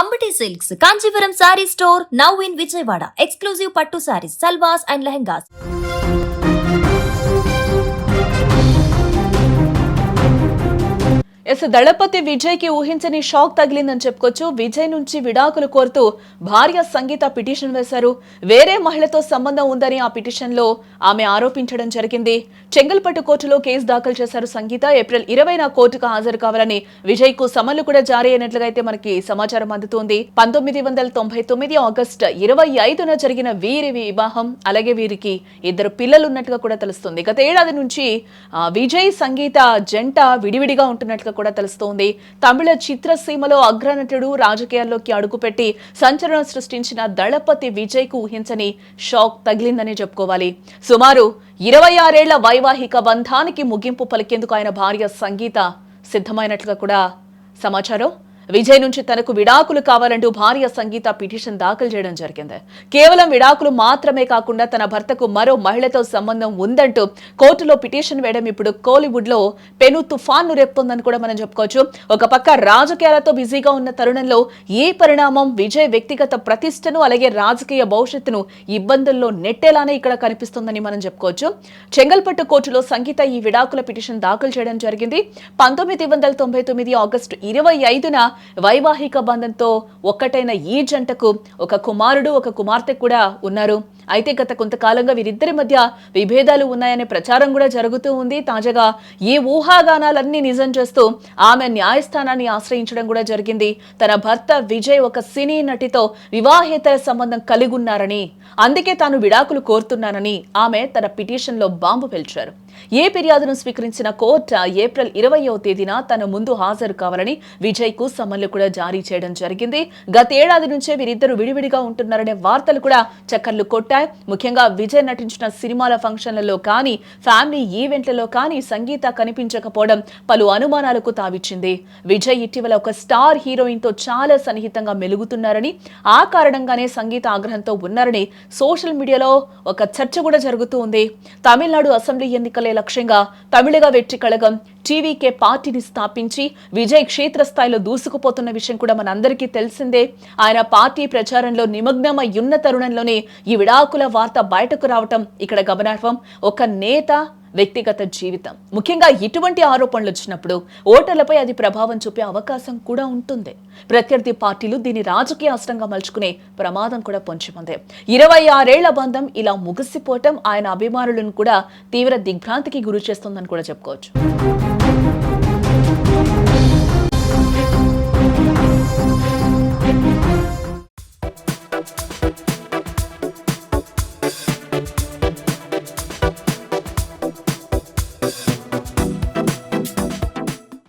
Ambati Silks, Kanchipuram Saree Store, now in Vijayawada. Exclusive Pattu Sarees, Salwas and Lehengas. దళపతి విజయ్ కి ఊహించని shock తగిలిందని చెప్పుకోవచ్చు. విజయ్ నుంచి విడాకులు కోరుతూ భార్య సంగీత పిటిషన్ వేశారు. వేరే మహిళతో సంబంధం ఉందని ఆ పిటిషన్ లో ఆమె ఆరోపించడం జరిగింది. చెంగల్పట్టు కోర్టులో కేసు దాఖలు చేశారు సంగీత. ఏప్రిల్ 20న కోర్టుకు హాజరు కావాలని విజయ్ కు సమన్లు కూడా జారీ అయినట్లుగా అయితే మనకి సమాచారం అందుతోంది. 1999 ఆగస్టు 25న జరిగిన వీరి వివాహం, అలాగే వీరికి 2 పిల్లలున్నట్టుగా కూడా తెలుస్తుంది. గత ఏడాది నుంచి విజయ్ సంగీత జంట విడివిడిగా ఉంటున్నట్లుగా కూడా తెలుస్తోంది. తమిళ చిత్రసీమలో అగ్రనటుడు రాజకీయాల్లోకి అడుగుపెట్టి సంచలనం సృష్టించిన దళపతి విజయ్ కు ఊహించని షాక్ తగిలిందని చెప్పుకోవాలి. సుమారు 26 ఏళ్ల వైవాహిక బంధానికి ముగింపు పలికేందుకు ఆయన భార్య సంగీత సిద్ధమైనట్లుగా కూడా సమాచారం. విజయ్ నుంచి తనకు విడాకులు కావాలంటూ భార్య సంగీత పిటిషన్ దాఖలు చేయడం జరిగింది. కేవలం విడాకులు మాత్రమే కాకుండా తన భర్తకు మరో మహిళతో సంబంధం ఉందంటూ కోర్టులో పిటిషన్ వేయడం ఇప్పుడు కోలీవుడ్ లో పెను తుఫాన్ను రేపుతోందని కూడా మనం చెప్పుకోవచ్చు. ఒక పక్క రాజకీయాలతో బిజీగా ఉన్న తరుణంలో ఈ పరిణామం విజయ్ వ్యక్తిగత ప్రతిష్టను, అలాగే రాజకీయ భవిష్యత్తును ఇబ్బందుల్లో నెట్టేలానే ఇక్కడ కనిపిస్తోందని మనం చెప్పుకోవచ్చు. చెంగల్పట్టు కోర్టులో సంగీత ఈ విడాకుల పిటిషన్ దాఖలు చేయడం జరిగింది. 1999 ఆగస్టు 25న వైవాహిక బంధంతో ఒక్కటైన ఈ జంటకు ఒక కుమారుడు, ఒక కుమార్తె కూడా ఉన్నారు. అయితే గత కొంతకాలంగా వీరిద్దరి మధ్య విభేదాలు ఉన్నాయనే ప్రచారం కూడా జరుగుతూ ఉంది. తాజాగా ఈ ఊహాగానాలన్నీ నిజం చేస్తూ ఆమె న్యాయస్థానాన్ని ఆశ్రయించడం కూడా జరిగింది. తన భర్త విజయ్ ఒక సినీ నటితో వివాహేతర సంబంధం కలిగి ఉన్నారని, అందుకే తాను విడాకులు కోరుతున్నానని ఆమె తన పిటిషన్ లో బాంబు పేల్చారు. ఏ ఫిర్యాదును స్వీకరించిన కోర్టు ఏప్రిల్ 20వ తేదీన తన ముందు హాజరు కావాలని విజయ్ కు సమన్లు కూడా జారీ చేయడం జరిగింది. గత ఏడాది నుంచే వీరిద్దరు విడివిడిగా ఉంటున్నారనే వార్తలు కూడా చక్కర్లు కొట్టాయి. ముఖ్యంగా విజయ్ నటించిన సినిమాల ఫంక్షన్లలో కానీ, ఫ్యామిలీ ఈవెంట్లలో కానీ సంగీత కనిపించకపోవడం పలు అనుమానాలకు తావిచ్చింది. విజయ్ ఇటీవల ఒక స్టార్ హీరోయిన్ తో చాలా సన్నిహితంగా మెలుగుతున్నారని, ఆ కారణంగానే సంగీత ఆగ్రహంతో ఉన్నారని సోషల్ మీడియాలో ఒక చర్చ కూడా జరుగుతూ ఉంది. తమిళనాడు అసెంబ్లీ ఎన్నికలే లక్ష్యంగా తమిళగ వెట్రి కళగం టీవీకే పార్టీని స్థాపించి విజయ్ క్షేత్రస్థాయిలో దూసుకుపోతున్న విషయం కూడా మనందరికీ తెలిసిందే. ఆయన పార్టీ ప్రచారంలో నిమగ్నమై ఉన్న తరుణంలోనే ఈ విడాకుల వార్త బయటకు రావటం ఇక్కడ గమనార్హం. ఒక నేత వ్యక్తిగత జీవితం, ముఖ్యంగా ఇటువంటి ఆరోపణలు వచ్చినప్పుడు ఓటర్లపై అది ప్రభావం చూపే అవకాశం కూడా ఉంటుంది. ప్రత్యర్థి పార్టీలు దీన్ని రాజకీయ అస్త్రంగా మలుచుకునే ప్రమాదం కూడా పొంచి ఉంది. 26 ఏళ్ల బంధం ఇలా ముగిసిపోవటం ఆయన అభిమానులను కూడా తీవ్ర దిగ్భ్రాంతికి గురి చేస్తుందని కూడా చెప్పుకోవచ్చు.